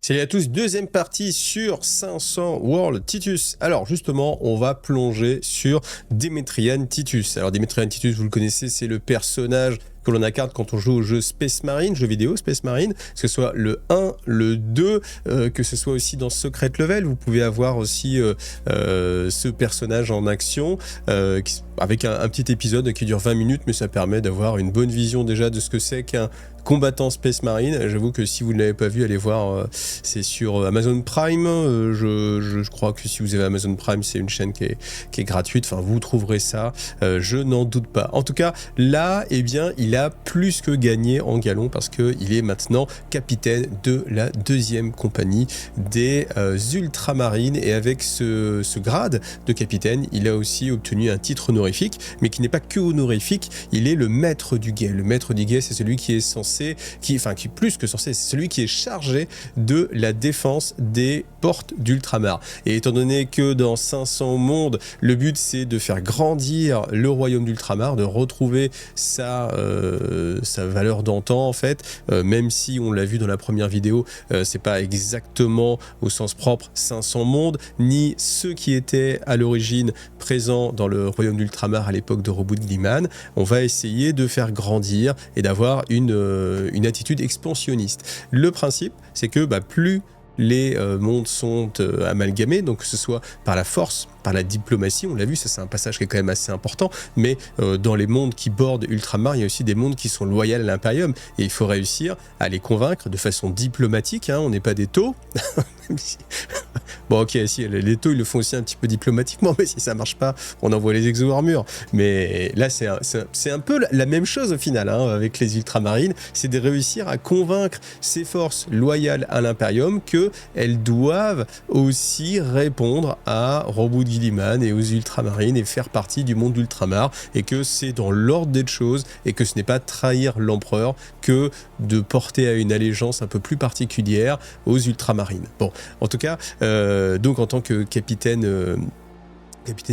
Salut à tous, deuxième partie sur 500 World Titus. Alors justement, on va plonger sur Demetrian Titus. Alors Demetrian Titus, vous le connaissez, c'est le personnage que l'on incarne quand on joue au jeu Space Marine, jeu vidéo Space Marine, que ce soit le 1, le 2, que ce soit aussi dans Secret Level, vous pouvez avoir aussi ce personnage en action, avec un petit épisode qui dure 20 minutes, mais ça permet d'avoir une bonne vision déjà de ce que c'est qu'un combattant Space Marine. J'avoue que si vous ne l'avez pas vu, allez voir, c'est sur Amazon Prime. Je crois que si vous avez Amazon Prime, c'est une chaîne qui est gratuite. Enfin, vous trouverez ça, je n'en doute pas. En tout cas, là, eh bien, il a plus que gagné en galon parce qu'il est maintenant capitaine de la deuxième compagnie des Ultramarines. Et avec ce grade de capitaine, il a aussi obtenu un titre honorifique, mais qui n'est pas que honorifique, il est le maître du guet. Le maître du guet, c'est celui qui est censé, plus que censé, c'est celui qui est chargé de la défense des portes d'Ultramar. Et étant donné que dans 500 mondes, le but c'est de faire grandir le royaume d'Ultramar, de retrouver sa valeur d'antan en fait, même si on l'a vu dans la première vidéo, c'est pas exactement au sens propre 500 mondes, ni ceux qui étaient à l'origine présents dans le royaume d'Ultramar à l'époque de Robout Gliman. On va essayer de faire grandir et d'avoir une attitude expansionniste. Le principe, c'est que plus les mondes sont amalgamés, donc que ce soit par la force, par la diplomatie, on l'a vu, ça c'est un passage qui est quand même assez important, mais dans les mondes qui bordent Ultramar, il y a aussi des mondes qui sont loyaux à l'Imperium, et il faut réussir à les convaincre de façon diplomatique, hein, on n'est pas des taux, bon ok, si les taux ils le font aussi un petit peu diplomatiquement, mais si ça marche pas, on envoie les exo-armures, mais là c'est un peu la même chose au final, hein, avec les Ultramarines, c'est de réussir à convaincre ces forces loyales à l'Imperium qu'elles doivent aussi répondre à Robout Gliman et aux Ultramarines et faire partie du monde d'Ultramar, et que c'est dans l'ordre des choses et que ce n'est pas trahir l'empereur que de porter à une allégeance un peu plus particulière aux Ultramarines. Bon, en tout cas, donc en tant que capitaine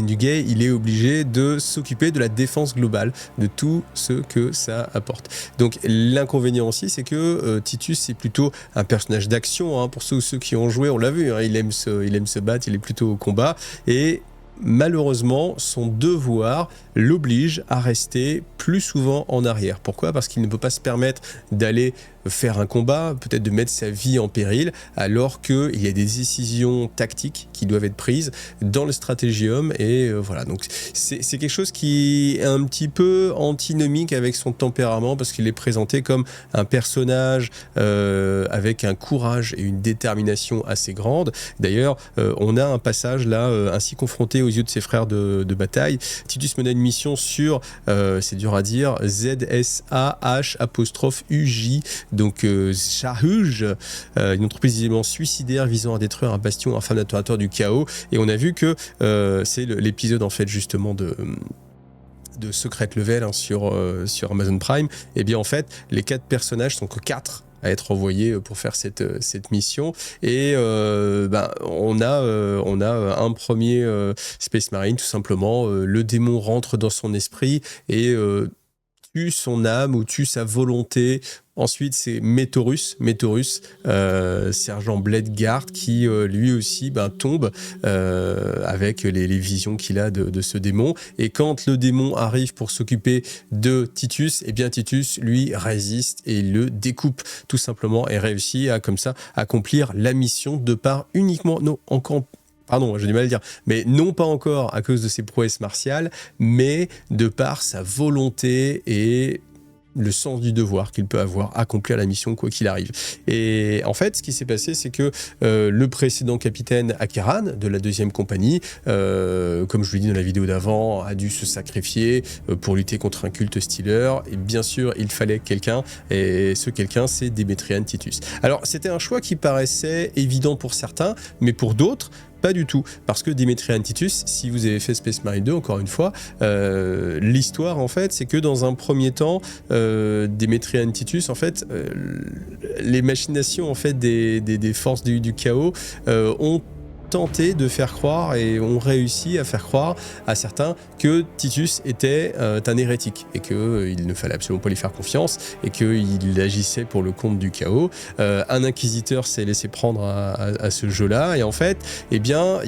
du guet, il est obligé de s'occuper de la défense globale, de tout ce que ça apporte. Donc l'inconvénient aussi, c'est que Titus, c'est plutôt un personnage d'action, hein, pour ceux qui ont joué, on l'a vu, hein, il aime se battre, il est plutôt au combat, et malheureusement, son devoir l'oblige à rester plus souvent en arrière. Pourquoi ? Parce qu'il ne peut pas se permettre d'aller faire un combat, peut-être de mettre sa vie en péril, alors qu'il y a des décisions tactiques qui doivent être prises dans le stratégium, et voilà. Donc c'est quelque chose qui est un petit peu antinomique avec son tempérament, parce qu'il est présenté comme un personnage avec un courage et une détermination assez grande. D'ailleurs, on a un passage là, ainsi confronté aux yeux de ses frères de bataille. Titus mena une mission sur, c'est dur à dire, ZSAH''UJ, donc Shahuj, une entreprise visiblement suicidaire visant à détruire un bastion infammatoire du chaos. Et on a vu que c'est l'épisode en fait justement de Secret Level, hein, sur Amazon Prime. Et bien en fait, les 4 personnages sont que 4 à être envoyés pour faire cette mission, et on a un premier Space Marine, tout simplement, le démon rentre dans son esprit et tue son âme ou tue sa volonté. Ensuite, c'est Metorus, sergent Bladeguard, qui lui aussi tombe avec les visions qu'il a de ce démon. Et quand le démon arrive pour s'occuper de Titus, eh bien Titus, lui, résiste et le découpe tout simplement, et réussit à, comme ça, accomplir la mission de par uniquement... Non, encore... Pardon, j'ai du mal à le dire, mais non pas encore à cause de ses prouesses martiales, mais de par sa volonté et le sens du devoir qu'il peut avoir, accomplir la mission quoi qu'il arrive. Et en fait, ce qui s'est passé, c'est que le précédent capitaine Akeran de la deuxième compagnie, comme je vous l'ai dit dans la vidéo d'avant, a dû se sacrifier pour lutter contre un culte Stealer, et bien sûr, il fallait quelqu'un, et ce quelqu'un, c'est Demetrian Titus. Alors, c'était un choix qui paraissait évident pour certains, mais pour d'autres, pas du tout, parce que Demetrian Titus, si vous avez fait Space Marine 2, encore une fois, l'histoire en fait, c'est que dans un premier temps, Demetrian Titus, en fait, les machinations en fait des forces du chaos ont tenté de faire croire et ont réussi à faire croire à certains que Titus était un hérétique et qu'il ne fallait absolument pas lui faire confiance et qu'il agissait pour le compte du chaos. Un inquisiteur s'est laissé prendre à ce jeu-là et en fait, eh bien,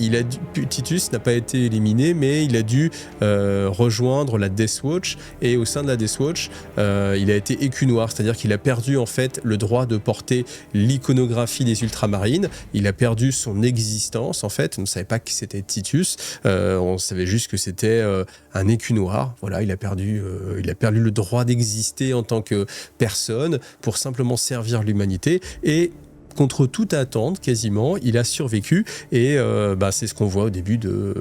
Titus n'a pas été éliminé, mais il a dû rejoindre la Death Watch et au sein de la Death Watch, il a été écu noir, c'est-à-dire qu'il a perdu en fait le droit de porter l'iconographie des ultramarines, il a perdu son existence en fait, on ne savait pas que c'était Titus, on savait juste que c'était un écu noir, voilà, il a perdu le droit d'exister en tant que personne pour simplement servir l'humanité et contre toute attente, quasiment, il a survécu et c'est ce qu'on voit au début de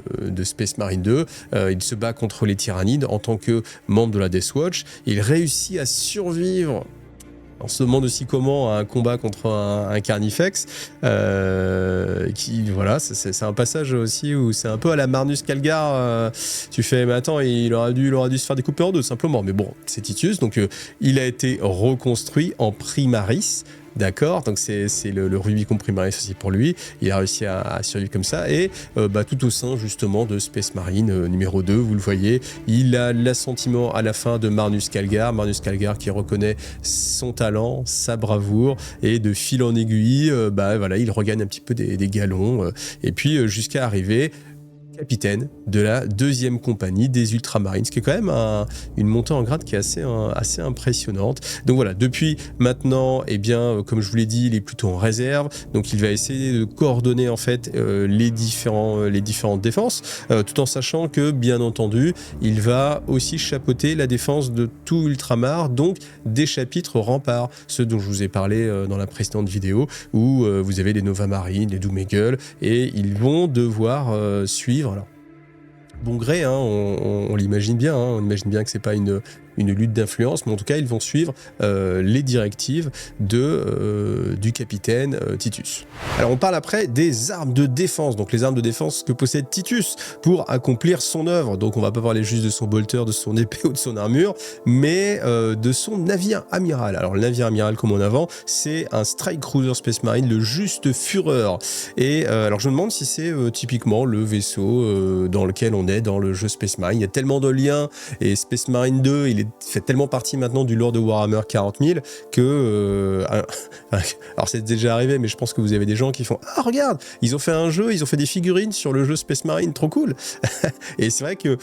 Space Marine 2. Il se bat contre les Tyrannides en tant que membre de la Death Watch. Il réussit à survivre. On se demande aussi comment un combat contre un Carnifex. Voilà, c'est un passage aussi où c'est un peu à la Marnus Calgar. Tu fais, mais attends, il aurait dû se faire découper en deux, simplement. Mais bon, c'est Titus, donc il a été reconstruit en Primaris. D'accord, donc c'est le Rubicon Primaris aussi pour lui, il a réussi à survivre comme ça, et tout au sein justement de Space Marine numéro 2, vous le voyez, il a l'assentiment à la fin de Marnus Calgar qui reconnaît son talent, sa bravoure, et de fil en aiguille, voilà, il regagne un petit peu des galons, et puis jusqu'à arriver capitaine de la 2e compagnie des Ultramarines, ce qui est quand même une montée en grade qui est assez impressionnante. Donc voilà, depuis maintenant, eh bien, comme je vous l'ai dit, il est plutôt en réserve, donc il va essayer de coordonner en fait les différentes défenses, tout en sachant que, bien entendu, il va aussi chapeauter la défense de tout Ultramar, donc des chapitres remparts, ceux dont je vous ai parlé dans la précédente vidéo, où vous avez les Nova Marines, les Doomegul, et ils vont devoir suivre. Alors, bon gré, hein, on l'imagine bien, hein, on imagine bien que c'est pas une lutte d'influence, mais en tout cas ils vont suivre les directives du capitaine Titus. Alors on parle après des armes de défense, donc les armes de défense que possède Titus pour accomplir son œuvre. Donc on va pas parler juste de son bolter, de son épée ou de son armure, mais de son navire amiral. Alors le navire amiral comme en avant, c'est un Strike Cruiser Space Marine, le Juste Fureur. Et alors je me demande si c'est typiquement le vaisseau dans lequel on est dans le jeu Space Marine. Il y a tellement de liens, et Space Marine 2, il fait tellement partie maintenant du lore de Warhammer 40 000 que... alors c'est déjà arrivé, mais je pense que vous avez des gens qui font « Ah, regarde, ils ont fait un jeu, ils ont fait des figurines sur le jeu Space Marine, trop cool !» Et c'est vrai que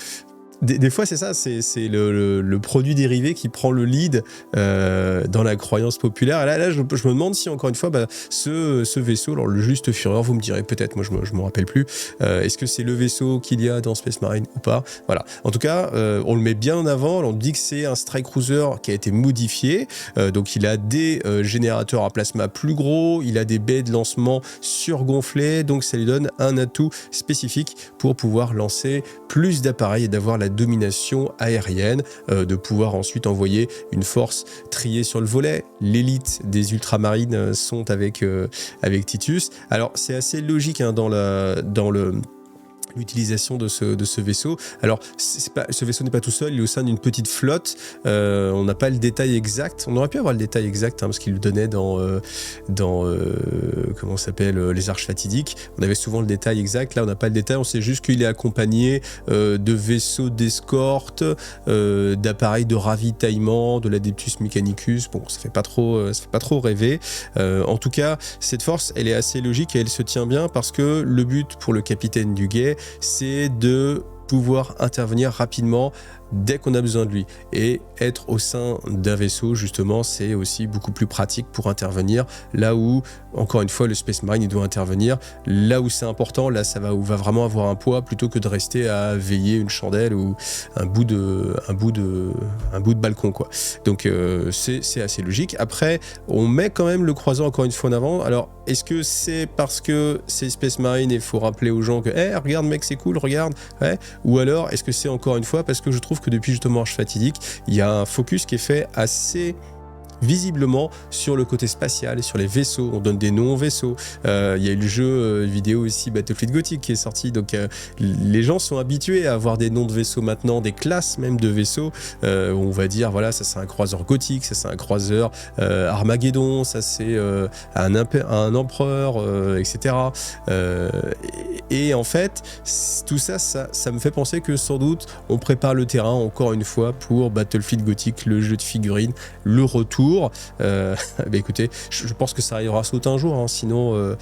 des fois, c'est ça, c'est le produit dérivé qui prend le lead dans la croyance populaire. Et là je me demande si, encore une fois, ce vaisseau, alors le Juste Fureur, vous me direz peut-être, moi je me rappelle plus, est-ce que c'est le vaisseau qu'il y a dans Space Marine ou pas? Voilà. En tout cas, on le met bien en avant, on dit que c'est un Strike Cruiser qui a été modifié, donc il a des générateurs à plasma plus gros, il a des baies de lancement surgonflées, donc ça lui donne un atout spécifique pour pouvoir lancer plus d'appareils et d'avoir la domination aérienne, de pouvoir ensuite envoyer une force triée sur le volet. L'élite des ultramarines sont avec Titus. Alors c'est assez logique hein, dans l'utilisation de ce vaisseau. Alors, ce vaisseau n'est pas tout seul, il est au sein d'une petite flotte. On n'a pas le détail exact. On aurait pu avoir le détail exact, hein, parce qu'il le donnait dans comment ça s'appelle, les Arches Fatidiques. On avait souvent le détail exact. Là, on n'a pas le détail. On sait juste qu'il est accompagné de vaisseaux d'escorte, d'appareils de ravitaillement, de l'Adeptus Mechanicus. Bon, ça fait pas trop rêver. En tout cas, cette force, elle est assez logique et elle se tient bien parce que le but pour le capitaine du guet, c'est de pouvoir intervenir rapidement dès qu'on a besoin de lui. Et être au sein d'un vaisseau, justement, c'est aussi beaucoup plus pratique pour intervenir là où, encore une fois, le Space Marine il doit intervenir. Là où c'est important, là ça va vraiment avoir un poids plutôt que de rester à veiller une chandelle ou un bout de balcon, quoi. Donc c'est assez logique. Après, on met quand même le croisant encore une fois en avant. Alors, est-ce que c'est parce que c'est Space Marine et il faut rappeler aux gens que hey, regarde mec, c'est cool, regarde, ouais. Ou alors est-ce que c'est encore une fois parce que je trouve que depuis justement Arche Fatidique, il y a un focus qui est fait assez visiblement sur le côté spatial, sur les vaisseaux. On donne des noms aux vaisseaux. Il y a eu le jeu vidéo aussi Battlefield Gothic qui est sorti, donc les gens sont habitués à avoir des noms de vaisseaux maintenant, des classes même de vaisseaux, où on va dire voilà, ça c'est un croiseur gothique, ça c'est un croiseur Armageddon, ça c'est un empereur, etc. Et en fait, tout ça, ça me fait penser que sans doute on prépare le terrain encore une fois pour Battlefield Gothic, le jeu de figurines, le retour. Écoutez, je pense que ça arrivera sauter un jour, hein, sinon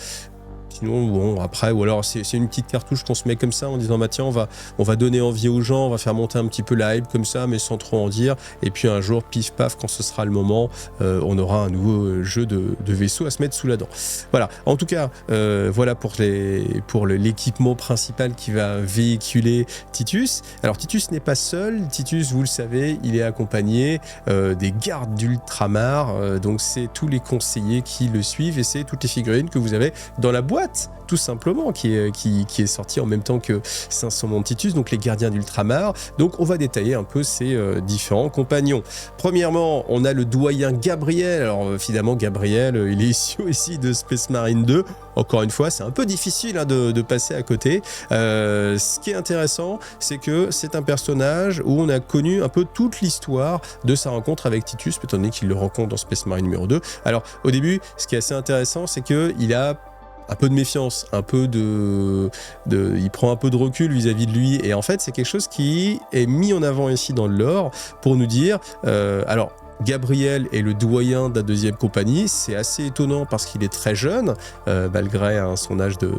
bon, après, ou alors c'est une petite cartouche qu'on se met comme ça en disant bah tiens, on va donner envie aux gens, on va faire monter un petit peu la hype comme ça, mais sans trop en dire. Et puis un jour, pif paf, quand ce sera le moment, on aura un nouveau jeu de vaisseau à se mettre sous la dent. Voilà. En tout cas, voilà pour l'équipement principal qui va véhiculer Titus. Alors Titus n'est pas seul. Titus, vous le savez, il est accompagné des gardes d'Ultramar. Donc c'est tous les conseillers qui le suivent et c'est toutes les figurines que vous avez dans la boîte, tout simplement, qui est sorti en même temps que 500 mondes Titus, donc les gardiens d'Ultramar. Donc on va détailler un peu ces différents compagnons. Premièrement, on a le doyen Gabriel. Alors évidemment, Gabriel, il est issu aussi de Space Marine 2. Encore une fois, c'est un peu difficile hein, de passer à côté. Ce qui est intéressant, c'est que c'est un personnage où on a connu un peu toute l'histoire de sa rencontre avec Titus, étant donné qu'il le rencontre dans Space Marine numéro 2. Alors au début, ce qui est assez intéressant, c'est qu'il a un peu de méfiance, il prend un peu de recul vis-à-vis de lui, et en fait c'est quelque chose qui est mis en avant ici dans le lore pour nous dire, alors Gabriel est le doyen de la deuxième compagnie, c'est assez étonnant parce qu'il est très jeune, malgré son âge de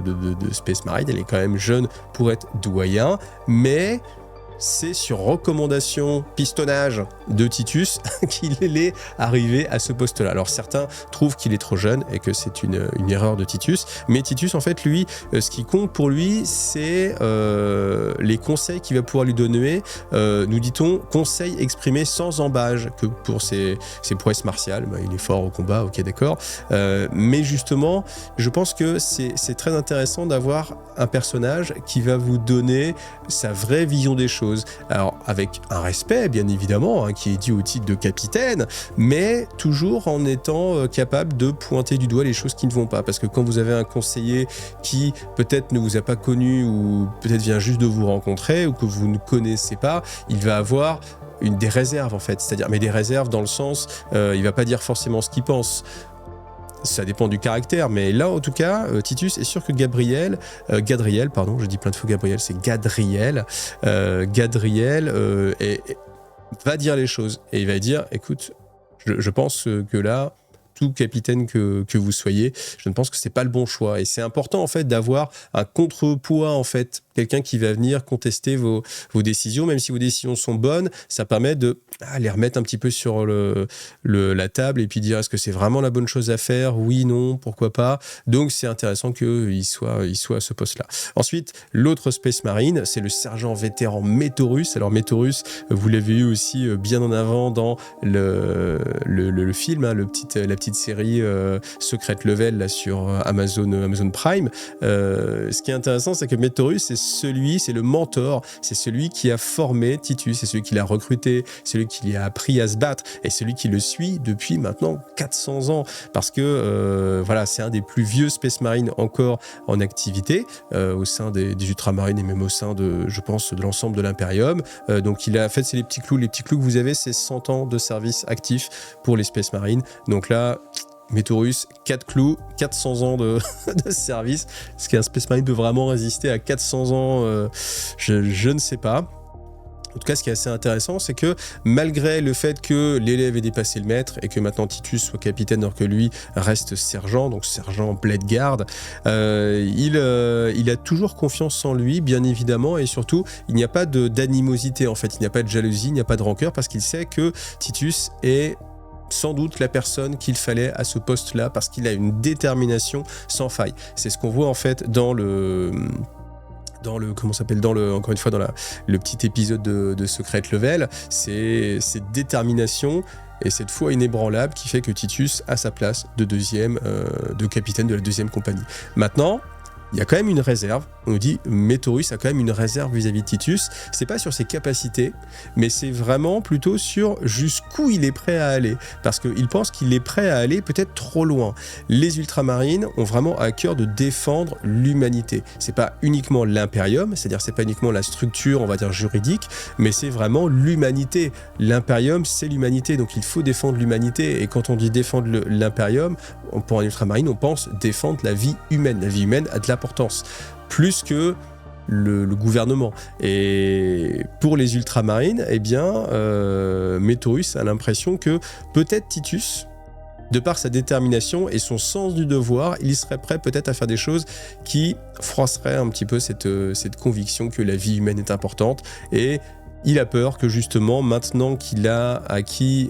Space Marine, il est quand même jeune pour être doyen, mais c'est sur recommandation, pistonnage de Titus qu'il est arrivé à ce poste-là. Alors certains trouvent qu'il est trop jeune et que c'est une erreur de Titus, mais Titus en fait lui, ce qui compte pour lui, c'est les conseils qu'il va pouvoir lui donner, nous dit-on, conseils exprimés sans embâge, que pour ses prouesses martiales, il est fort au combat, ok d'accord, mais justement, je pense que c'est très intéressant d'avoir un personnage qui va vous donner sa vraie vision des choses. Alors avec un respect bien évidemment hein, qui est dû au titre de capitaine, mais toujours en étant capable de pointer du doigt les choses qui ne vont pas, parce que quand vous avez un conseiller qui peut-être ne vous a pas connu ou peut-être vient juste de vous rencontrer ou que vous ne connaissez pas, il va avoir des réserves en fait, c'est-à-dire mais des réserves dans le sens il va pas dire forcément ce qu'il pense. Ça dépend du caractère, mais là en tout cas, Titus est sûr que Gadriel, pardon, je dis plein de fois Gabriel, c'est Gadriel. Gadriel va dire les choses et il va dire, écoute, je pense que là, tout capitaine que vous soyez, je ne pense que c'est pas le bon choix. Et c'est important en fait d'avoir un contrepoids en fait, quelqu'un qui va venir contester vos décisions, même si vos décisions sont bonnes, ça permet de les remettre un petit peu sur la table et puis dire est-ce que c'est vraiment la bonne chose à faire, oui, non, pourquoi pas. Donc c'est intéressant qu'il soit à ce poste-là. Ensuite, l'autre Space Marine, c'est le sergent vétéran Metorus. Alors Metorus, vous l'avez eu aussi bien en avant dans le film, hein, la petite série Secret Level là, sur Amazon Prime. Ce qui est intéressant, c'est que Metorus, c'est le mentor, c'est celui qui a formé Titus, c'est celui qui l'a recruté, celui qui lui a appris à se battre, et celui qui le suit depuis maintenant 400 ans, parce que voilà, c'est un des plus vieux Space Marines encore en activité, au sein des Ultramarines et même au sein je pense, de l'ensemble de l'Imperium. Donc il a fait, c'est les petits clous que vous avez, c'est 100 ans de service actif pour les Space Marines. Donc là, Metorus, 4 clous, 400 ans de service. Est-ce qu'un Space Marine peut vraiment résister à 400 ans je ne sais pas. En tout cas, ce qui est assez intéressant, c'est que malgré le fait que l'élève ait dépassé le maître et que maintenant Titus soit capitaine alors que lui reste sergent, donc sergent Bladeguard, il a toujours confiance en lui, bien évidemment, et surtout, il n'y a pas d'animosité en fait, il n'y a pas de jalousie, il n'y a pas de rancœur, parce qu'il sait que Titus est sans doute la personne qu'il fallait à ce poste-là, parce qu'il a une détermination sans faille. C'est ce qu'on voit en fait encore une fois dans le petit épisode de Secret Level, c'est cette détermination et cette foi inébranlable qui fait que Titus a sa place de capitaine de la deuxième compagnie. Maintenant, il y a quand même une réserve. On nous dit Métaurus a quand même une réserve vis-à-vis de Titus. C'est pas sur ses capacités, mais c'est vraiment plutôt sur jusqu'où il est prêt à aller. Parce qu'il pense qu'il est prêt à aller peut-être trop loin. Les Ultramarines ont vraiment à cœur de défendre l'humanité. C'est pas uniquement l'Imperium, c'est-à-dire c'est pas uniquement la structure, on va dire juridique, mais c'est vraiment l'humanité. L'Imperium, c'est l'humanité, donc il faut défendre l'humanité. Et quand on dit défendre l'Imperium, pour un Ultramarine, on pense défendre la vie humaine. La vie humaine a de l'importance, plus que le gouvernement. Et pour les Ultramarines, eh bien, Métaurus a l'impression que peut-être Titus, de par sa détermination et son sens du devoir, il serait prêt peut-être à faire des choses qui froisseraient un petit peu cette conviction que la vie humaine est importante. Et il a peur que justement, maintenant qu'il a acquis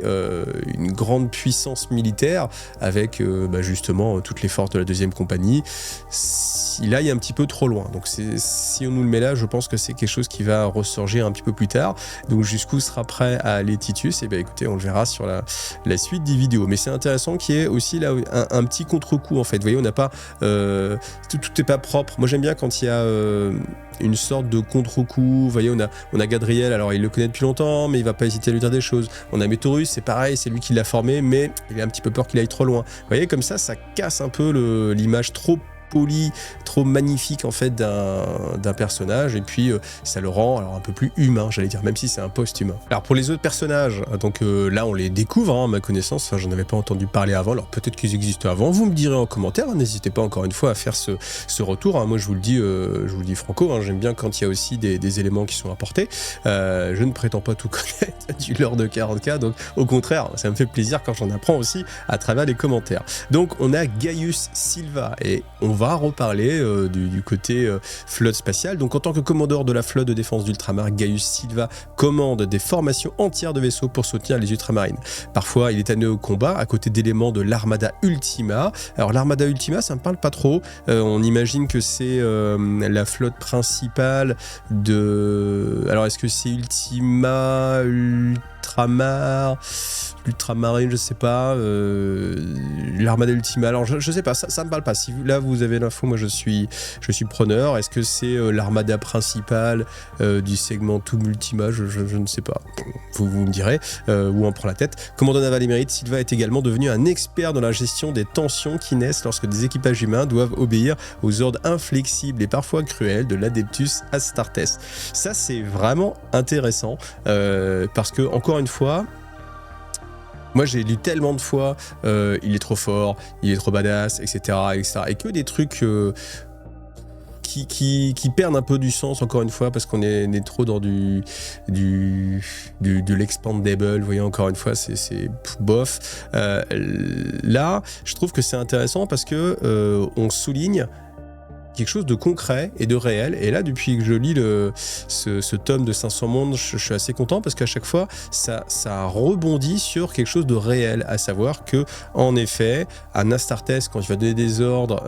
une grande puissance militaire avec justement toutes les forces de la 2e compagnie, il aille un petit peu trop loin. Donc si on nous le met là, je pense que c'est quelque chose qui va ressurgir un petit peu plus tard. Donc jusqu'où sera prêt à aller Titus, et bien écoutez, on le verra sur la suite des vidéos. Mais c'est intéressant qu'il y ait aussi là un petit contre-coup en fait. Vous voyez, on n'a pas tout n'est pas propre. Moi j'aime bien quand il y a une sorte de contre-coup. Vous voyez, on a Gadriel, alors il le connaît depuis longtemps, mais il va pas hésiter à lui dire des choses. On a Métaurus, c'est pareil, c'est lui qui l'a formé, mais il a un petit peu peur qu'il aille trop loin. Vous voyez, comme ça casse un peu l'image trop poli, trop magnifique en fait d'un personnage, et puis ça le rend alors un peu plus humain, j'allais dire, même si c'est un post-humain. Alors pour les autres personnages, donc là on les découvre, à ma connaissance, j'en avais pas entendu parler avant, alors peut-être qu'ils existaient avant, vous me direz en commentaire, n'hésitez pas encore une fois à faire ce retour, moi je vous le dis franco, j'aime bien quand il y a aussi des éléments qui sont apportés, je ne prétends pas tout connaître du lore de 40K, donc au contraire, ça me fait plaisir quand j'en apprends aussi à travers les commentaires. Donc on a Gaius Silva, et on va reparler du côté flotte spatiale. Donc en tant que commandeur de la flotte de défense d'Ultramar, Gaius Silva commande des formations entières de vaisseaux pour soutenir les Ultramarines. Parfois, il est amené au combat à côté d'éléments de l'Armada Ultima. Alors l'Armada Ultima, ça me parle pas trop. On imagine que c'est la flotte principale de... Alors est-ce que c'est Ultima, Ultramarine, je sais pas, l'Armada Ultima, alors je sais pas, ça me parle pas. Si là vous avez l'info, moi je suis preneur. Est-ce que c'est l'Armada principale du segment Ultima, je ne sais pas, vous me direz, où on prend la tête. Commandant naval émérite, Silva est également devenu un expert dans la gestion des tensions qui naissent lorsque des équipages humains doivent obéir aux ordres inflexibles et parfois cruels de l'Adeptus Astartes. Ça c'est vraiment intéressant, parce que encore une fois, moi j'ai lu tellement de fois il est trop fort, il est trop badass, etc. et que des trucs qui perdent un peu du sens, encore une fois, parce qu'on est trop dans de l'expandable. Vous voyez, encore une fois, c'est bof. Là, je trouve que c'est intéressant parce que on souligne quelque chose de concret et de réel. Et là, depuis que je lis ce tome de 500 mondes, je suis assez content parce qu'à chaque fois, ça rebondit sur quelque chose de réel, à savoir que, en effet, un Astartes, quand il va donner des ordres,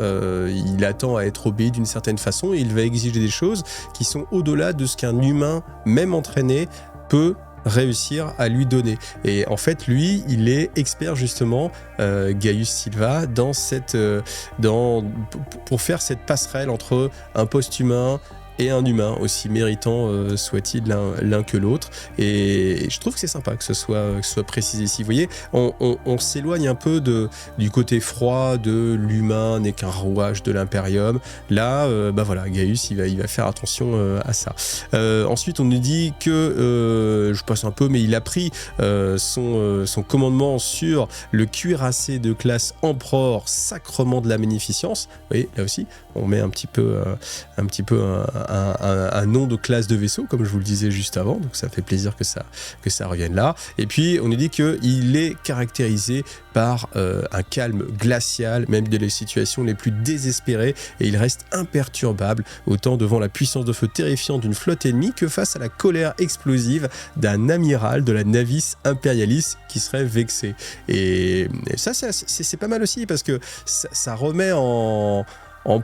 il attend à être obéi d'une certaine façon et il va exiger des choses qui sont au-delà de ce qu'un humain, même entraîné, peut réussir à lui donner. Et en fait, lui, il est expert justement, Gaius Silva, pour faire cette passerelle entre un post-humain et un humain, aussi méritant soit-il l'un que l'autre. Et je trouve que c'est sympa que ce soit précisé ici. Vous voyez, on s'éloigne un peu du côté froid de l'humain n'est qu'un rouage de l'Imperium. Là, voilà, Gaius, il va faire attention à ça. Ensuite, on nous dit que, je passe un peu, mais il a pris son commandement sur le cuirassé de classe Empereur, sacrement de la magnificence. Vous voyez, là aussi, on met un petit peu un nom de classe de vaisseau, comme je vous le disais juste avant, donc ça fait plaisir que ça revienne là. Et puis on nous dit qu'il est caractérisé par un calme glacial, même dans les situations les plus désespérées, et il reste imperturbable, autant devant la puissance de feu terrifiante d'une flotte ennemie que face à la colère explosive d'un amiral de la Navis Imperialis qui serait vexé. Et ça, c'est pas mal aussi, parce que ça remet en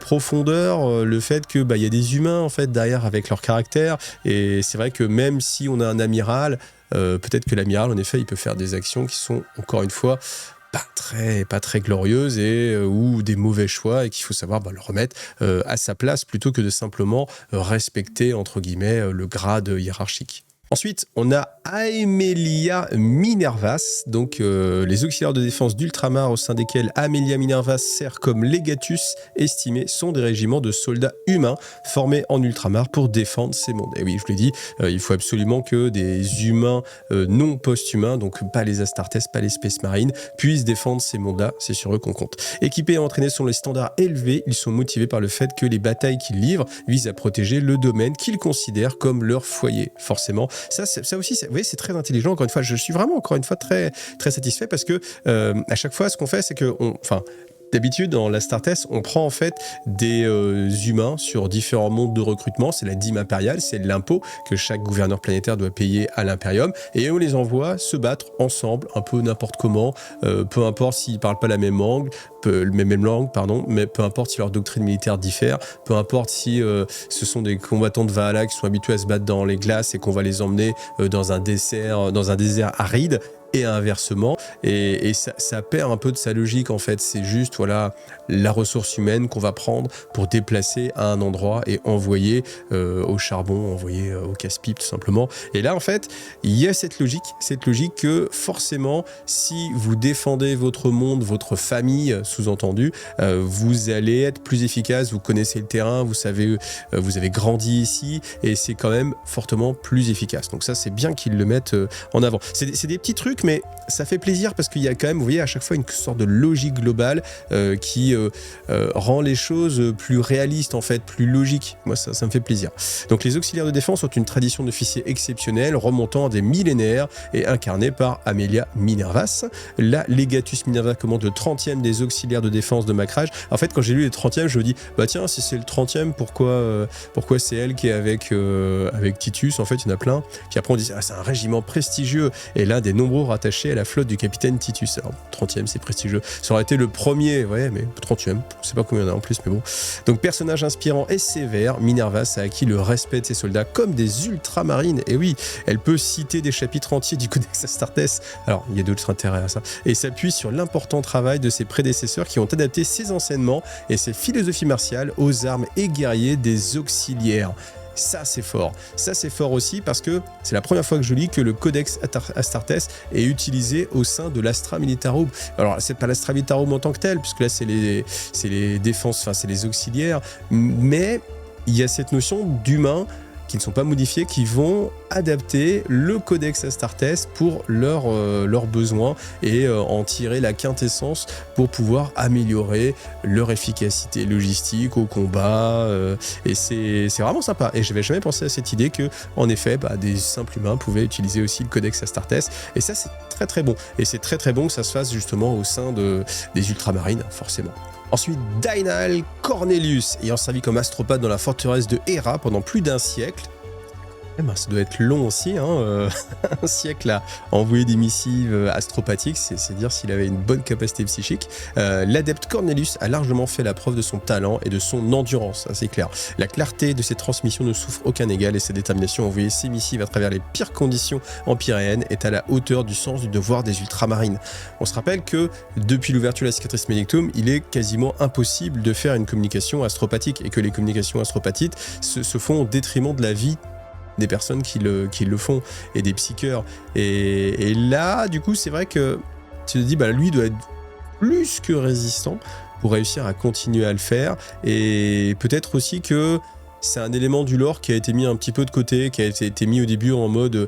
profondeur le fait que y a des humains en fait derrière avec leur caractère, et c'est vrai que même si on a un amiral, peut-être que l'amiral en effet il peut faire des actions qui sont encore une fois pas très glorieuse et ou des mauvais choix et qu'il faut savoir le remettre à sa place plutôt que de simplement respecter entre guillemets le grade hiérarchique. Ensuite, on a Amelia Minervas, donc les auxiliaires de défense d'Ultramar au sein desquels Amelia Minervas sert comme légatus estimé sont des régiments de soldats humains formés en Ultramar pour défendre ces mondes. Et oui, je vous l'ai dit, il faut absolument que des humains non post-humains, donc pas les Astartes, pas les Space Marines, puissent défendre ces mondes-là, c'est sur eux qu'on compte. Équipés et entraînés selon les standards élevés, ils sont motivés par le fait que les batailles qu'ils livrent visent à protéger le domaine qu'ils considèrent comme leur foyer, forcément. Ça aussi, vous voyez, c'est très intelligent. Encore une fois, je suis vraiment, encore une fois, très, très satisfait parce que à chaque fois, ce qu'on fait, c'est que, d'habitude, dans l'Astartes, on prend en fait des humains sur différents mondes de recrutement. C'est la dîme impériale, c'est l'impôt que chaque gouverneur planétaire doit payer à l'Imperium. Et on les envoie se battre ensemble, un peu n'importe comment, peu importe s'ils ne parlent pas la même langue, mais peu importe si leur doctrine militaire diffère, peu importe si ce sont des combattants de Valhalla qui sont habitués à se battre dans les glaces et qu'on va les emmener dans un désert aride. Et inversement, et ça perd un peu de sa logique en fait, c'est juste la ressource humaine qu'on va prendre pour déplacer à un endroit et envoyer au charbon, envoyer au casse-pipe tout simplement. Et là en fait, il y a cette logique que forcément, si vous défendez votre monde, votre famille, sous-entendu, vous allez être plus efficace, vous connaissez le terrain, vous savez, vous avez grandi ici, et c'est quand même fortement plus efficace. Donc ça, c'est bien qu'ils le mettent en avant. C'est des petits trucs, mais ça fait plaisir parce qu'il y a quand même, vous voyez, à chaque fois une sorte de logique globale qui rend les choses plus réalistes, en fait, plus logiques. Moi, ça me fait plaisir. Donc, les auxiliaires de défense ont une tradition d'officiers exceptionnels remontant à des millénaires et incarnés par Amelia Minervas. La Legatus Minerva commande le 30e des auxiliaires de défense de Macrage. En fait, quand j'ai lu les 30e, je me dis, tiens, si c'est le 30e, pourquoi c'est elle qui est avec Titus? En fait, il y en a plein. Puis après, on dit, c'est un régiment prestigieux et l'un des nombreux rattaché à la flotte du capitaine Titus. Alors, 30e, c'est prestigieux. Ça aurait été le premier, ouais, mais 30e, je sais pas combien il y en a en plus, mais bon. Donc, personnage inspirant et sévère, Minervas a acquis le respect de ses soldats comme des ultramarines. Et oui, elle peut citer des chapitres entiers du Codex Astartes. Alors, il y a d'autres intérêts à ça. Et s'appuie sur l'important travail de ses prédécesseurs qui ont adapté ses enseignements et ses philosophies martiales aux armes et guerriers des auxiliaires. Ça, c'est fort. Ça, c'est fort aussi parce que c'est la première fois que je lis que le Codex Astartes est utilisé au sein de l'Astra Militarum. Alors, c'est pas l'Astra Militarum en tant que tel, puisque là, c'est les défenses, enfin, c'est les auxiliaires. Mais il y a cette notion d'humains qui ne sont pas modifiés, qui vont adapter le Codex Astartes pour leurs besoins et en tirer la quintessence pour pouvoir améliorer leur efficacité logistique au combat. Et c'est vraiment sympa. Et je n'avais jamais pensé à cette idée que, en effet, des simples humains pouvaient utiliser aussi le Codex Astartes. Et ça, c'est très très bon. Et c'est très très bon que ça se fasse justement au sein des ultramarines, forcément. Ensuite, Dainal Cornelius, ayant servi comme astropathe dans la forteresse de Héra pendant plus d'un siècle. Ça doit être long aussi, un siècle à envoyer des missives astropathiques, c'est dire s'il avait une bonne capacité psychique. L'adepte Cornelius a largement fait la preuve de son talent et de son endurance, ça c'est clair. La clarté de ses transmissions ne souffre aucun égal et sa détermination à envoyer ses missives à travers les pires conditions empyréennes est à la hauteur du sens du devoir des ultramarines. On se rappelle que depuis l'ouverture de la cicatrice Maledictum, il est quasiment impossible de faire une communication astropathique et que les communications astropathiques se font au détriment de la vie des personnes qui le font et des psycheurs. Et là, du coup, c'est vrai que tu te dis, lui doit être plus que résistant pour réussir à continuer à le faire. Et peut-être aussi que c'est un élément du lore qui a été mis un petit peu de côté, qui a été mis au début en mode...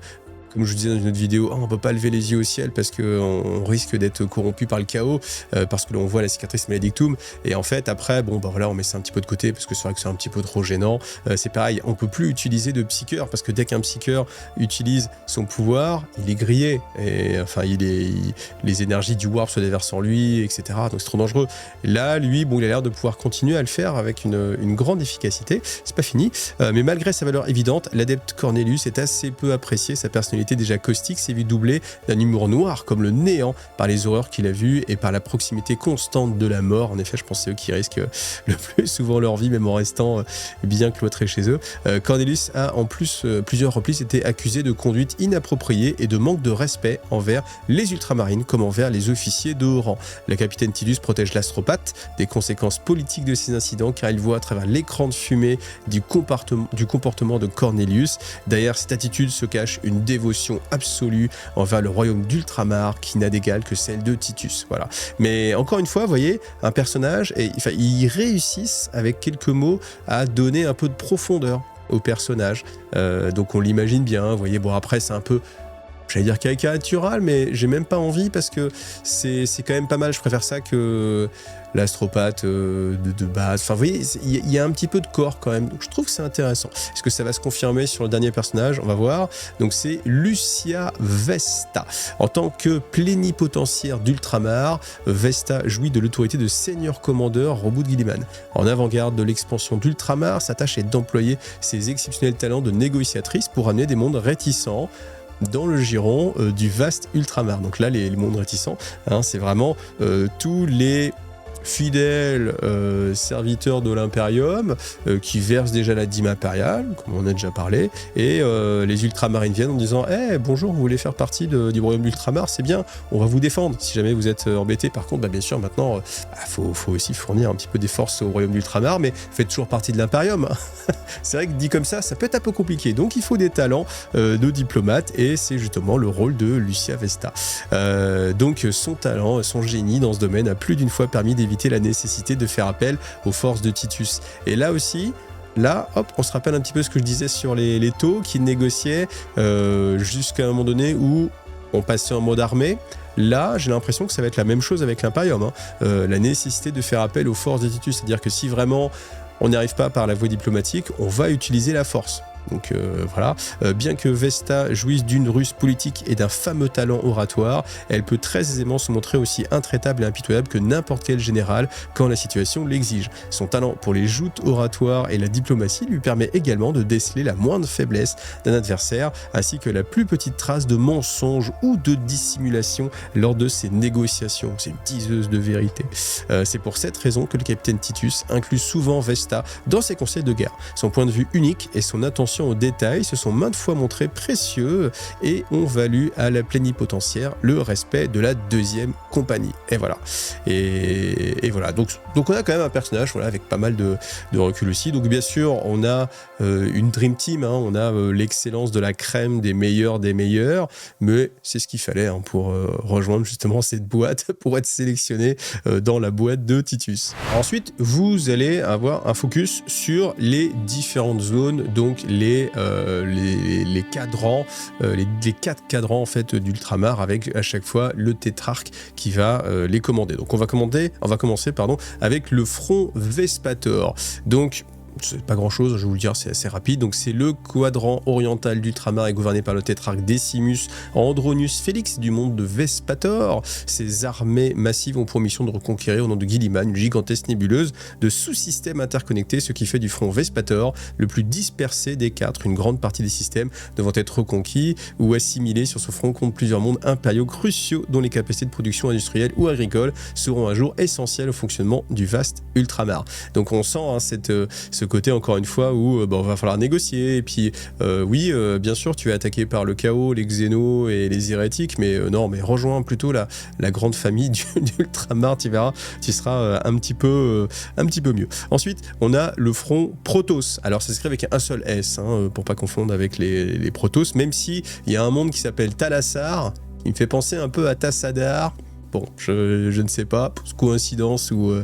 Comme je vous disais dans une autre vidéo, on ne peut pas lever les yeux au ciel parce qu'on risque d'être corrompu par le chaos, parce que l'on voit la cicatrice Maledictum. Et en fait, après, on met ça un petit peu de côté parce que c'est vrai que c'est un petit peu trop gênant. C'est pareil, on ne peut plus utiliser de psycheur parce que dès qu'un psycheur utilise son pouvoir, il est grillé. Et enfin, les énergies du warp se déversent en lui, etc. Donc c'est trop dangereux. Et là, lui, il a l'air de pouvoir continuer à le faire avec une grande efficacité. C'est pas fini. Mais malgré sa valeur évidente, l'adepte Cornelius est assez peu apprécié. Sa personnalité personnalité déjà caustique s'est vu doublé d'un humour noir comme le néant par les horreurs qu'il a vues et par la proximité constante de la mort. En effet, je pense que c'est eux qui risquent le plus souvent leur vie, même en restant bien cloîtrés chez eux. Cornelius a en plus plusieurs reprises été accusé de conduite inappropriée et de manque de respect envers les ultramarines comme envers les officiers de haut rang. La capitaine Tidus protège l'astropathe des conséquences politiques de ces incidents car il voit à travers l'écran de fumée du comportement de Cornelius. Derrière cette attitude se cache une dévotion absolue envers le royaume d'Ultramar qui n'a d'égal que celle de Titus. Voilà. Mais encore une fois, vous voyez, un personnage, ils réussissent avec quelques mots à donner un peu de profondeur au personnage. Donc on l'imagine bien, vous voyez, bon après c'est un peu, j'allais dire caricatural, mais j'ai même pas envie parce que c'est quand même pas mal, je préfère ça que l'astropathe de base. Enfin, vous voyez, il y a un petit peu de corps quand même, donc je trouve que c'est intéressant. Est-ce que ça va se confirmer sur le dernier personnage? On va voir. Donc c'est Lucia Vesta. En tant que plénipotentiaire d'Ultramar, Vesta jouit de l'autorité de seigneur commandeur Roboute Guilliman. En avant-garde de l'expansion d'Ultramar, sa tâche est d'employer ses exceptionnels talents de négociatrice pour amener des mondes réticents dans le giron du vaste Ultramar. Donc là, les mondes réticents, hein, c'est vraiment tous les fidèles serviteurs de l'Imperium qui versent déjà la dîme impériale, comme on a déjà parlé, et les ultramarines viennent en disant hey, bonjour, vous voulez faire partie du royaume d'Ultramar, c'est bien, on va vous défendre si jamais vous êtes embêtés. Par contre, bien sûr, maintenant, faut aussi fournir un petit peu des forces au royaume d'Ultramar, mais faites toujours partie de l'Imperium. C'est vrai que dit comme ça peut être un peu compliqué, donc il faut des talents de diplomate, et c'est justement le rôle de Lucia Vesta. Donc son talent, son génie dans ce domaine a plus d'une fois permis d'éviter la nécessité de faire appel aux forces de Titus. Et là aussi, hop, on se rappelle un petit peu ce que je disais sur les taux qui négociaient jusqu'à un moment donné où on passait en mode armée. Là, j'ai l'impression que ça va être la même chose avec l'Imperium, hein. La nécessité de faire appel aux forces de Titus, c'est-à-dire que si vraiment on n'y arrive pas par la voie diplomatique, on va utiliser la force. Donc voilà, bien que Vesta jouisse d'une ruse politique et d'un fameux talent oratoire, elle peut très aisément se montrer aussi intraitable et impitoyable que n'importe quel général quand la situation l'exige. Son talent pour les joutes oratoires et la diplomatie lui permet également de déceler la moindre faiblesse d'un adversaire, ainsi que la plus petite trace de mensonge ou de dissimulation lors de ses négociations. C'est une diseuse de vérité. C'est pour cette raison que le capitaine Titus inclut souvent Vesta dans ses conseils de guerre. Son point de vue unique et son attention aux détails se sont maintes fois montrés précieux et ont valu à la plénipotentiaire le respect de la deuxième compagnie. Et voilà. Et voilà. Donc on a quand même un personnage, voilà, avec pas mal de recul aussi. Donc bien sûr, on a une Dream Team, hein, on a l'excellence de la crème des meilleurs, mais c'est ce qu'il fallait, hein, pour rejoindre justement cette boîte, pour être sélectionné dans la boîte de Titus. Ensuite, vous allez avoir un focus sur les différentes zones, donc les cadrans, les 4 cadrans en fait d'Ultramar, avec à chaque fois le tétrarque qui va les commander. Donc on va commencer avec le front Vespator. Donc c'est pas grand chose, je vais vous le dire, c'est assez rapide. Donc c'est le quadrant oriental d'Ultramar est gouverné par le tétrarque Decimus Andronius Félix du monde de Vespator. Ses armées massives ont pour mission de reconquérir au nom de Guilliman une gigantesque nébuleuse de sous-systèmes interconnectés, ce qui fait du front Vespator le plus dispersé des 4. Une grande partie des systèmes devant être reconquis ou assimilés. Sur ce front compte plusieurs mondes impériaux cruciaux dont les capacités de production industrielle ou agricole seront un jour essentielles au fonctionnement du vaste Ultramar. Donc on sent, hein, ce côté encore une fois où va falloir négocier, et puis oui, bien sûr tu es attaqué par le chaos, les xénos et les hérétiques, mais non, mais rejoins plutôt la grande famille d'Ultramar, tu verras, tu seras un petit peu mieux. Ensuite on a le front Protoss. Alors ça s'écrit avec un seul S, hein, pour pas confondre avec les Protoss, même si il y a un monde qui s'appelle Talassar qui me fait penser un peu à Tassadar. Bon, je ne sais pas, coïncidence ou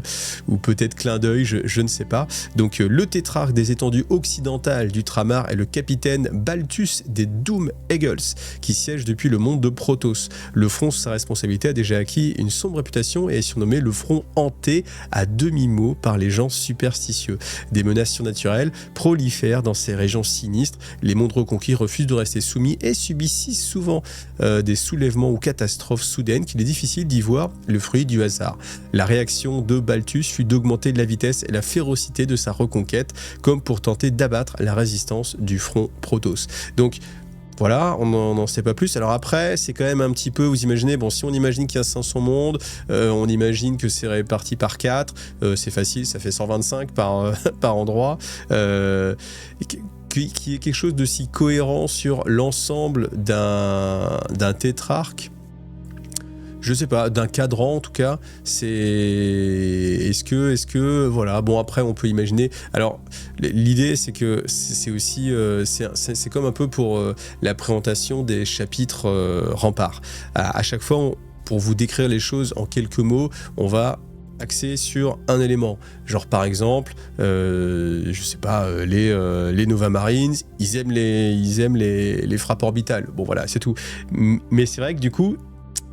peut-être clin d'œil, je ne sais pas. Donc le tétrarque des étendues occidentales d'Ultramar est le capitaine Balthus des Doom Eagles, qui siège depuis le monde de Protoss. Le front sous sa responsabilité a déjà acquis une sombre réputation et est surnommé le front hanté à demi-mot par les gens superstitieux. Des menaces surnaturelles prolifèrent dans ces régions sinistres. Les mondes reconquis refusent de rester soumis et subissent si souvent des soulèvements ou catastrophes soudaines qu'il est difficile d'y voir le fruit du hasard. La réaction de Balthus fut d'augmenter la vitesse et la férocité de sa reconquête, comme pour tenter d'abattre la résistance du front Protoss. Donc Voilà, on n'en sait pas plus. Alors après, c'est quand même un petit peu, vous imaginez, bon, si on imagine qu'il y a 500 mondes, on imagine que c'est réparti par 4, c'est facile, ça fait 125 par endroit. Qu'il y ait quelque chose de si cohérent sur l'ensemble d'un tétrarque, je sais pas, d'un cadran en tout cas, c'est... Est-ce que, voilà, bon après on peut imaginer... Alors l'idée c'est que c'est aussi... c'est comme un peu pour la présentation des chapitres remparts. À chaque fois, pour vous décrire les choses en quelques mots, on va axé sur un élément, genre par exemple je sais pas, les Nova Marines, ils aiment les frappes orbitales, bon voilà, c'est tout, mais c'est vrai que du coup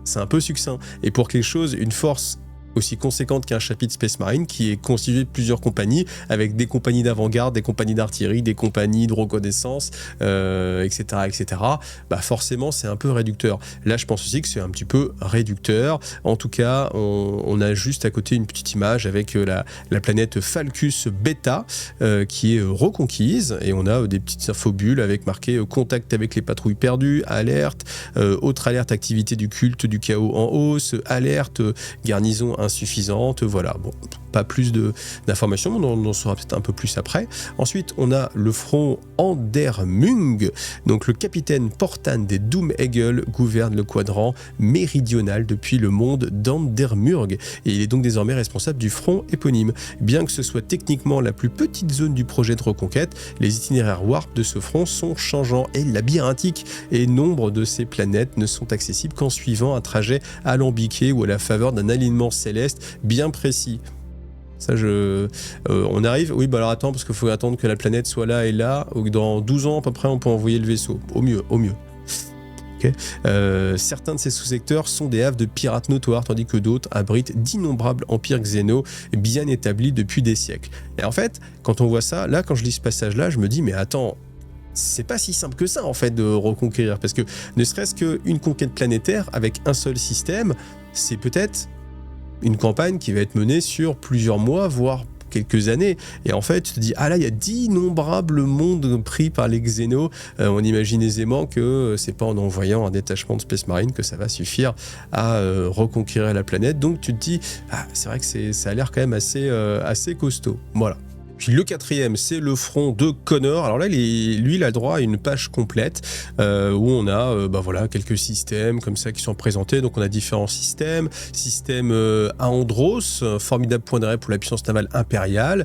c'est un peu succinct, et pour quelque chose, une force aussi conséquente qu'un chapitre Space Marine qui est constitué de plusieurs compagnies, avec des compagnies d'avant-garde, des compagnies d'artillerie, des compagnies de reconnaissance, etc., etc. Bah forcément, c'est un peu réducteur. Là, je pense aussi que c'est un petit peu réducteur. En tout cas, on a juste à côté une petite image avec la planète Falcus Beta qui est reconquise, et on a des petites infobules avec marqué contact avec les patrouilles perdues, alerte, autre alerte, activité du culte du chaos en hausse, alerte, garnison insuffisante, voilà, bon, pas plus d'informations, on en saura peut-être un peu plus après. Ensuite, on a le front Andermung, donc le capitaine Portan des Doomhegel gouverne le quadrant méridional depuis le monde d'Andermurg, et il est donc désormais responsable du front éponyme. Bien que ce soit techniquement la plus petite zone du projet de reconquête, les itinéraires warp de ce front sont changeants et labyrinthiques, et nombre de ces planètes ne sont accessibles qu'en suivant un trajet alambiqué ou à la faveur d'un alignement céleste bien précis. Ça, on arrive. Oui, bah alors attends, parce qu'il faut attendre que la planète soit là et là. Dans 12 ans, à peu près, on peut envoyer le vaisseau. Au mieux, au mieux. Okay. Certains de ces sous-secteurs sont des havres de pirates notoires, tandis que d'autres abritent d'innombrables empires xéno bien établis depuis des siècles. Et en fait, quand on voit ça, là, quand je lis ce passage-là, je me dis, mais attends, c'est pas si simple que ça, en fait, de reconquérir. Parce que ne serait-ce qu'une conquête planétaire avec un seul système, c'est peut-être une campagne qui va être menée sur plusieurs mois, voire quelques années. Et en fait, tu te dis, ah là, il y a d'innombrables mondes pris par les xénos. On imagine aisément que c'est pas en envoyant un détachement de Space Marine que ça va suffire à reconquérir la planète. Donc tu te dis, ah, c'est vrai que ça a l'air quand même assez costaud. Voilà. Puis le quatrième, c'est le front de Connor. Alors là, lui, il a droit à une page complète où on a voilà, quelques systèmes comme ça qui sont présentés. Donc on a différents systèmes. Système Aandros, formidable point d'arrêt pour la puissance navale impériale.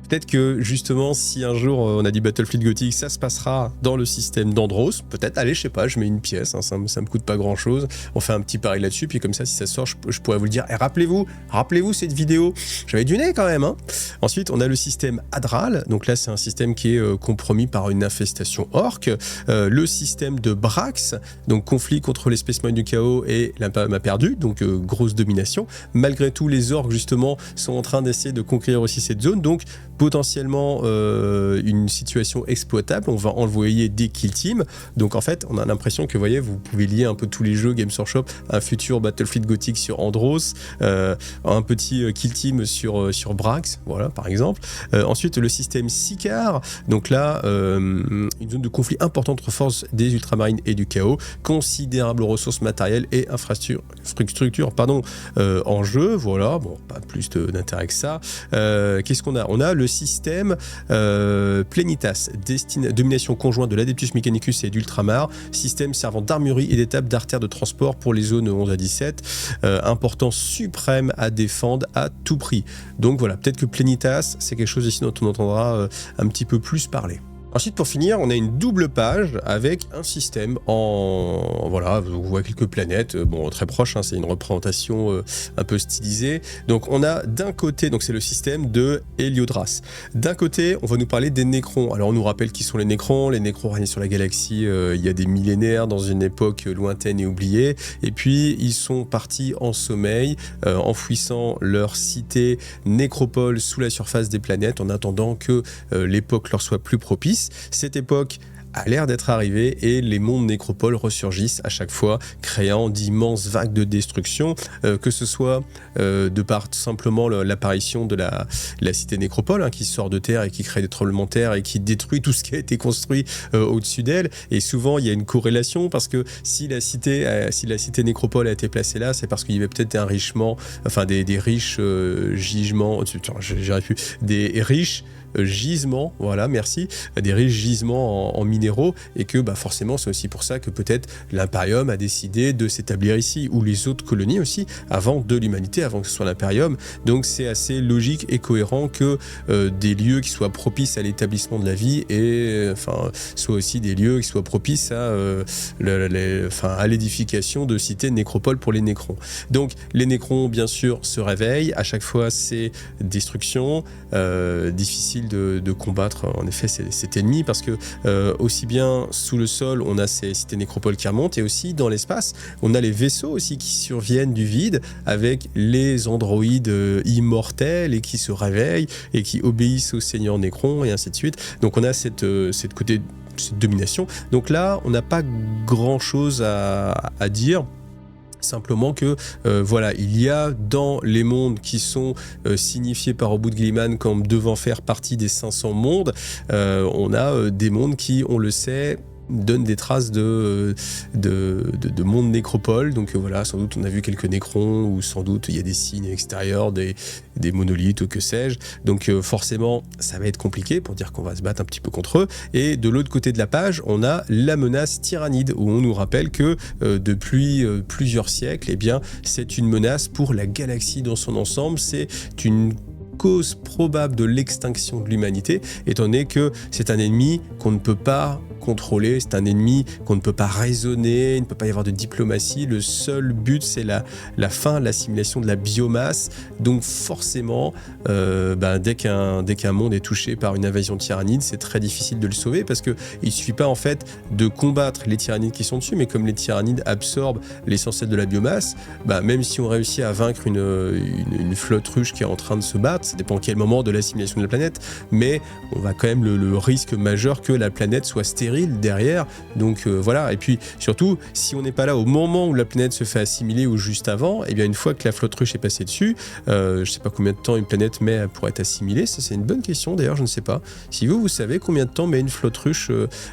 Peut-être que justement, si un jour on a dit Battlefleet Gothic, ça se passera dans le système d'Andros. Peut-être, allez, je sais pas, je mets une pièce, hein, ça me coûte pas grand-chose. On fait un petit pari là-dessus, puis comme ça, si ça sort, je pourrais vous le dire. Et rappelez-vous cette vidéo. J'avais du nez quand même. Hein. Ensuite, on a le système Adral. Donc là, c'est un système qui est compromis par une infestation orque. Le système de Brax, donc conflit contre les Space Marines du chaos et l'Imperium a perdu, donc grosse domination. Malgré tout, les orques, justement, sont en train d'essayer de conquérir aussi cette zone. Donc, potentiellement une situation exploitable, on va envoyer des kill teams, donc en fait on a l'impression que, vous voyez, vous pouvez lier un peu tous les jeux Games Workshop, un futur Battlefleet Gothic sur Andros, un petit kill team sur Brax, voilà par exemple. Ensuite le système Sicar, donc là une zone de conflit importante entre forces des ultramarines et du chaos, considérables ressources matérielles et infrastructures en jeu, voilà, bon pas plus d'intérêt que ça. Qu'est-ce qu'on a? On a le système Plenitas, domination conjointe de l'Adeptus Mechanicus et d'Ultramar, système servant d'armurerie et d'étape d'artère de transport pour les zones 11 à 17, importance suprême à défendre à tout prix. Donc voilà, peut-être que Plenitas, c'est quelque chose ici dont on entendra un petit peu plus parler. Ensuite, pour finir, on a une double page avec un système voilà, on voit quelques planètes, bon, très proches, hein, c'est une représentation un peu stylisée. Donc, on a d'un côté, donc c'est le système de Heliodras. D'un côté, on va nous parler des Nécrons. Alors, on nous rappelle qui sont les Nécrons. Les Nécrons régnaient sur la galaxie il y a des millénaires, dans une époque lointaine et oubliée. Et puis, ils sont partis en sommeil, enfouissant leur cité nécropole sous la surface des planètes, en attendant que l'époque leur soit plus propice. Cette époque a l'air d'être arrivé et les mondes nécropoles ressurgissent à chaque fois, créant d'immenses vagues de destruction, que ce soit de par tout simplement l'apparition de la cité nécropole, hein, qui sort de terre et qui crée des tremblements de terre et qui détruit tout ce qui a été construit au-dessus d'elle. Et souvent, il y a une corrélation parce que si la cité nécropole a été placée là, c'est parce qu'il y avait peut-être un richement, enfin des riches gisements, des riches gisements, voilà, merci, des riches gisements en minéraux, et que forcément c'est aussi pour ça que peut-être l'Imperium a décidé de s'établir ici, ou les autres colonies aussi, avant de l'humanité, avant que ce soit l'Imperium. Donc c'est assez logique et cohérent que des lieux qui soient propices à l'établissement de la vie et soient aussi des lieux qui soient propices à l'édification de cités nécropoles pour les nécrons. Donc les nécrons bien sûr se réveillent, à chaque fois c'est destruction, difficile de combattre en effet cet ennemi, parce que aussi bien sous le sol on a ces cités nécropoles qui remontent, et aussi dans l'espace on a les vaisseaux aussi qui surviennent du vide avec les androïdes immortels et qui se réveillent et qui obéissent au seigneur Nécron et ainsi de suite. Donc on a cette domination. Donc là on n'a pas grand chose à dire. Simplement que il y a dans les mondes qui sont signifiés par Obud Gliman comme devant faire partie des 500 mondes, on a des mondes qui, on le sait, donnent des traces de mondes nécropoles. Donc sans doute on a vu quelques nécrons, ou sans doute il y a des signes extérieurs, des monolithes ou que sais-je. Donc forcément ça va être compliqué pour dire qu'on va se battre un petit peu contre eux. Et de l'autre côté de la page, on a la menace tyrannide, où on nous rappelle que depuis plusieurs siècles, c'est une menace pour la galaxie dans son ensemble. C'est une cause probable de l'extinction de l'humanité, étant donné que c'est un ennemi qu'on ne peut pas contrôler, c'est un ennemi qu'on ne peut pas raisonner, il ne peut pas y avoir de diplomatie. Le seul but, c'est la fin, l'assimilation de la biomasse. Donc forcément, dès qu'un monde est touché par une invasion tyrannide, c'est très difficile de le sauver, parce qu'il ne suffit pas en fait de combattre les tyrannides qui sont dessus, mais comme les tyrannides absorbent l'essentiel de la biomasse, même si on réussit à vaincre une flotte ruche qui est en train de se battre, ça dépend à quel moment de l'assimilation de la planète, mais on va quand même le risque majeur que la planète soit stérile derrière. Donc et puis surtout, si on n'est pas là au moment où la planète se fait assimiler ou juste avant, une fois que la flotte ruche est passée dessus, je sais pas combien de temps une planète met pour être assimilée. Ça, c'est une bonne question d'ailleurs, je ne sais pas. Si vous savez combien de temps met une flotte ruche,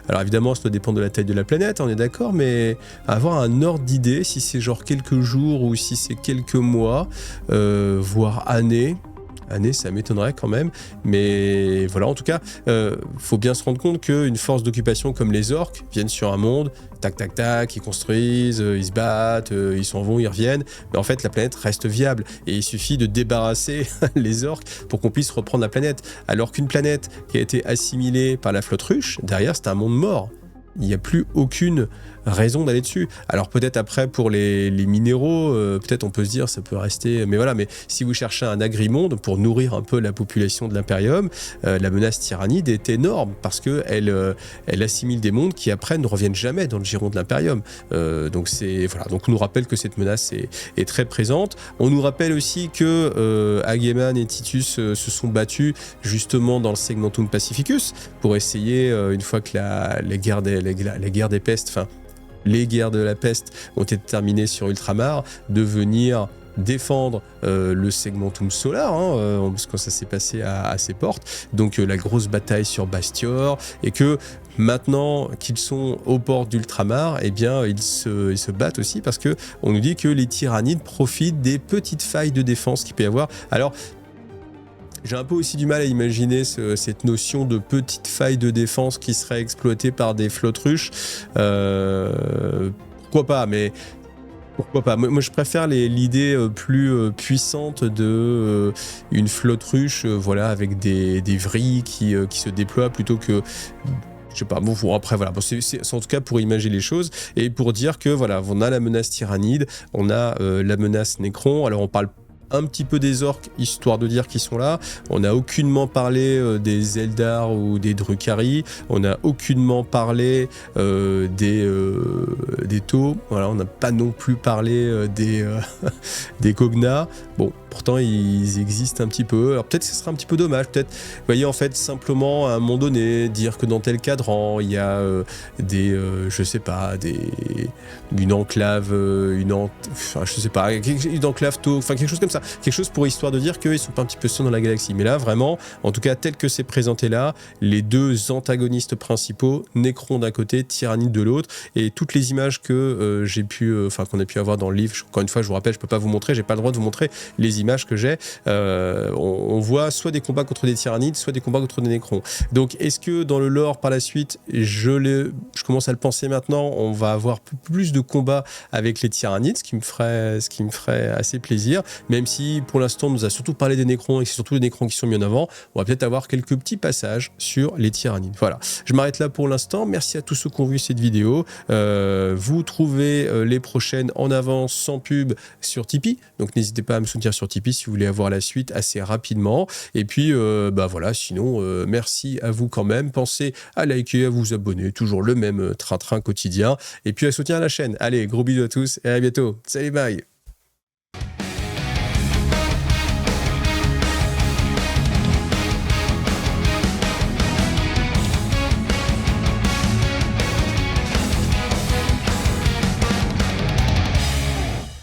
alors évidemment ça doit dépendre de la taille de la planète, on est d'accord, mais avoir un ordre d'idée, si c'est genre quelques jours ou si c'est quelques mois, voire années, ça m'étonnerait quand même, mais voilà, en tout cas, faut bien se rendre compte qu'une force d'occupation comme les orques viennent sur un monde, tac tac tac, ils construisent, ils se battent, ils s'en vont, ils reviennent, mais en fait la planète reste viable, et il suffit de débarrasser les orques pour qu'on puisse reprendre la planète, alors qu'une planète qui a été assimilée par la flotte ruche, derrière c'est un monde mort. Il n'y a plus aucune raison d'aller dessus. Alors peut-être après pour les minéraux, peut-être on peut se dire ça peut rester, mais si vous cherchez un agrimonde pour nourrir un peu la population de l'Imperium, la menace tyrannide est énorme, parce qu'elle assimile des mondes qui après ne reviennent jamais dans le giron de l'Imperium. Donc on nous rappelle que cette menace est très présente. On nous rappelle aussi que Ageman et Titus se sont battus justement dans le Segmentum Pacificus pour essayer, une fois que les guerres de la peste ont été terminées sur Ultramar, de venir défendre le Segmentum Solar, parce que ça s'est passé à ses portes. Donc la grosse bataille sur Bastior, et que maintenant qu'ils sont aux portes d'Ultramar, ils se battent aussi, parce que on nous dit que les tyrannides profitent des petites failles de défense qu'il peut y avoir. Alors j'ai un peu aussi du mal à imaginer cette notion de petite faille de défense qui serait exploitée par des flottes ruches. Pourquoi pas, mais pourquoi pas. Moi, je préfère l'idée plus puissante de une flotte ruche, avec des vrilles qui se déploient, plutôt que... Je sais pas, après voilà, c'est en tout cas pour imaginer les choses, et pour dire que on a la menace tyrannide, on a la menace Nécron. Alors on parle un petit peu des orques, histoire de dire qu'ils sont là. On n'a aucunement parlé des Eldar ou des Drukhari. On n'a aucunement parlé des Tau. Voilà, on n'a pas non plus parlé des Kog'Na. Bon, pourtant ils existent un petit peu. Alors peut-être que ce serait un petit peu dommage, peut-être, vous voyez, en fait, simplement à un moment donné, dire que dans tel cadran, il y a je sais pas, une enclave, enfin, je sais pas, une enclave tôt, enfin quelque chose comme ça, quelque chose pour histoire de dire qu'ils sont pas un petit peu seuls dans la galaxie. Mais là, vraiment, en tout cas, tel que c'est présenté là, les deux antagonistes principaux, Necron d'un côté, Tyrannide de l'autre, et toutes les images que j'ai pu, qu'on a pu avoir dans le livre, encore une fois, je vous rappelle, je peux pas vous montrer, j'ai pas le droit de vous montrer les images que j'ai, on voit soit des combats contre des Tyrannides, soit des combats contre des Necrons. Donc, est-ce que dans le lore, par la suite, je commence à le penser maintenant, on va avoir plus de combats avec les Tyrannides, ce qui me ferait assez plaisir, même si pour l'instant on nous a surtout parlé des Necrons et c'est surtout les Necrons qui sont mis en avant, on va peut-être avoir quelques petits passages sur les Tyrannides. Voilà, je m'arrête là pour l'instant, merci à tous ceux qui ont vu cette vidéo, vous trouvez les prochaines en avance sans pub sur Tipeee, donc n'hésitez pas à me soutenir sur Tipeee si vous voulez avoir la suite assez rapidement, et puis voilà, sinon merci à vous quand même, pensez à liker, à vous abonner, toujours le même train-train quotidien, et puis à soutenir la chaîne. Allez, gros bisous à tous et à bientôt. Salut, bye.